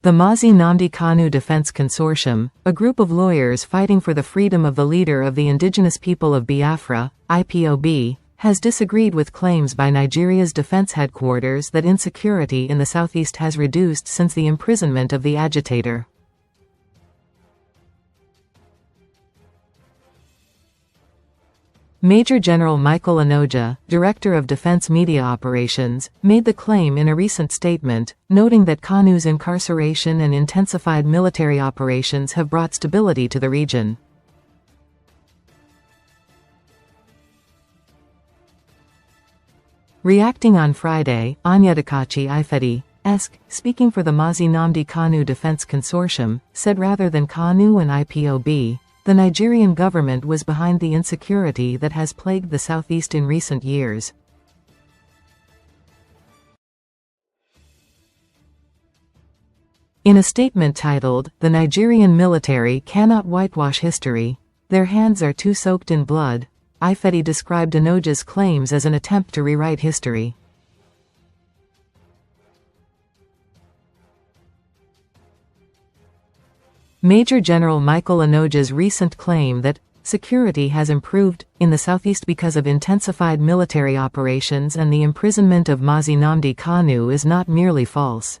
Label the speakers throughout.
Speaker 1: The Mazi Nnamdi Kanu Defense Consortium, a group of lawyers fighting for the freedom of the leader of the Indigenous People of Biafra, IPOB, has disagreed with claims by Nigeria's defense headquarters that insecurity in the southeast has reduced since the imprisonment of the agitator. Major General Michael Onoja, Director of Defense Media Operations, made the claim in a recent statement, noting that Kanu's incarceration and intensified military operations have brought stability to the region. Reacting on Friday, Onyedikachi Ifedi, speaking for the Mazi Nnamdi Kanu Defense Consortium, said rather than Kanu and IPOB, the Nigerian government was behind the insecurity that has plagued the southeast in recent years. In a statement titled, "The Nigerian military cannot whitewash history. Their hands are too soaked in blood," Ifedi described Onoja's claims as an attempt to rewrite history. Major General Michael Onoja's recent claim that security has improved in the southeast because of intensified military operations and the imprisonment of Mazi Nnamdi Kanu is not merely false.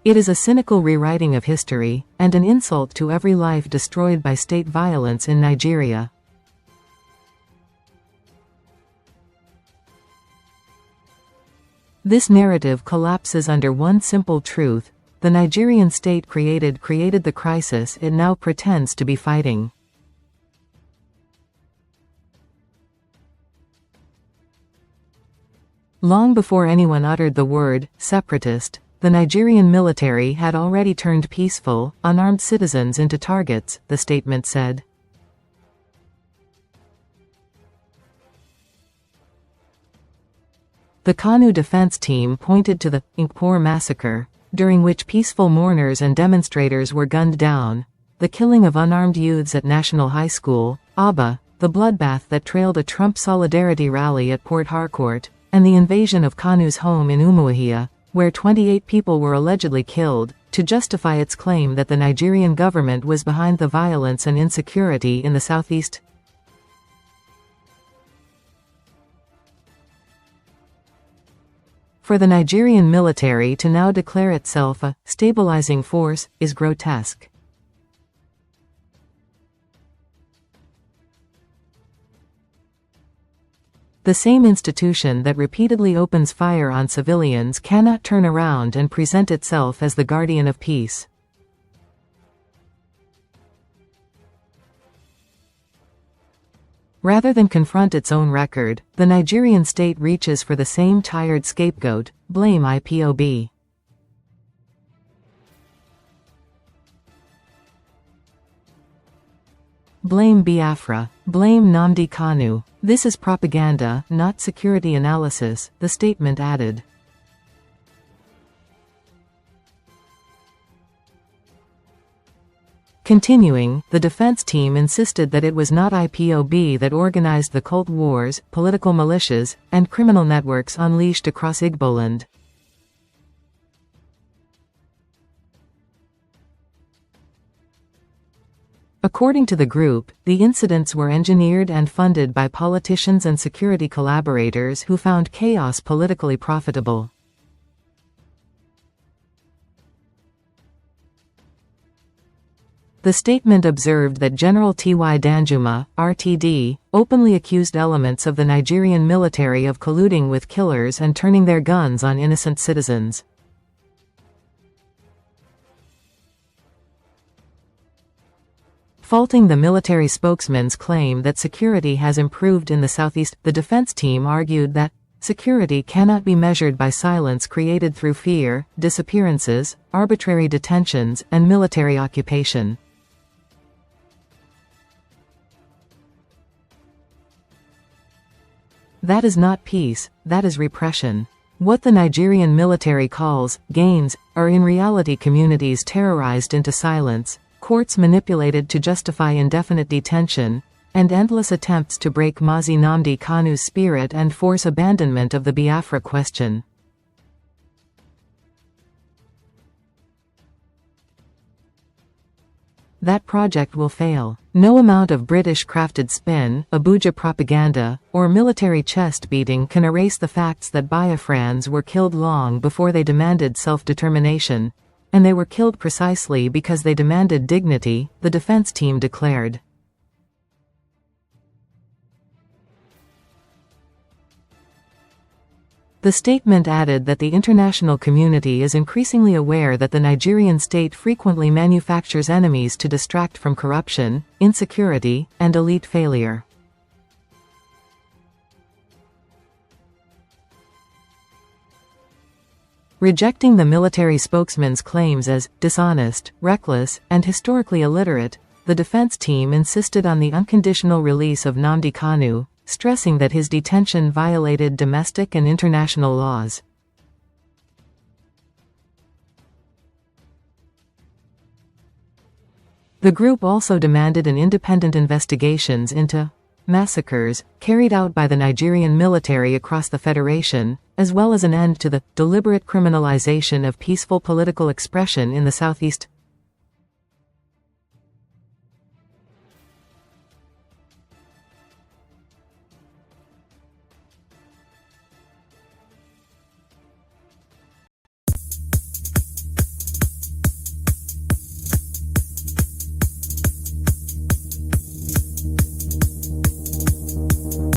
Speaker 1: It is a cynical rewriting of history, and an insult to every life destroyed by state violence in Nigeria. This narrative collapses under one simple truth: the Nigerian state created the crisis it now pretends to be fighting. Long before anyone uttered the word separatist, the Nigerian military had already turned peaceful, unarmed citizens into targets, the statement said. The Kanu defense team pointed to the Nkpor massacre, during which peaceful mourners and demonstrators were gunned down, the killing of unarmed youths at National High School, Aba, the bloodbath that trailed a Trump solidarity rally at Port Harcourt, and the invasion of Kanu's home in Umuahia, where 28 people were allegedly killed, to justify its claim that the Nigerian government was behind the violence and insecurity in the southeast. For the Nigerian military to now declare itself a stabilizing force is grotesque. The same institution that repeatedly opens fire on civilians cannot turn around and present itself as the guardian of peace. Rather than confront its own record, the Nigerian state reaches for the same tired scapegoat: blame IPOB. Blame Biafra. Blame Nnamdi Kanu. This is propaganda, not security analysis, the statement added. Continuing, the defense team insisted that it was not IPOB that organized the cult wars, political militias, and criminal networks unleashed across Igboland. According to the group, the incidents were engineered and funded by politicians and security collaborators who found chaos politically profitable. The statement observed that General T.Y. Danjuma, RTD, openly accused elements of the Nigerian military of colluding with killers and turning their guns on innocent citizens. Faulting the military spokesman's claim that security has improved in the southeast, the defense team argued that security cannot be measured by silence created through fear, disappearances, arbitrary detentions, and military occupation. That is not peace, that is repression. What the Nigerian military calls gains are in reality communities terrorized into silence, courts manipulated to justify indefinite detention, and endless attempts to break Mazi Nnamdi Kanu's spirit and force abandonment of the Biafra question. That project will fail. No amount of British-crafted spin, Abuja propaganda, or military chest-beating can erase the facts that Biafrans were killed long before they demanded self-determination, and they were killed precisely because they demanded dignity, the defense team declared. The statement added that the international community is increasingly aware that the Nigerian state frequently manufactures enemies to distract from corruption, insecurity, and elite failure. Rejecting the military spokesman's claims as dishonest, reckless, and historically illiterate, the defense team insisted on the unconditional release of Nnamdi Kanu, stressing that his detention violated domestic and international laws. The group also demanded an independent investigations into massacres carried out by the Nigerian military across the Federation, as well as an end to the deliberate criminalization of peaceful political expression in the Southeast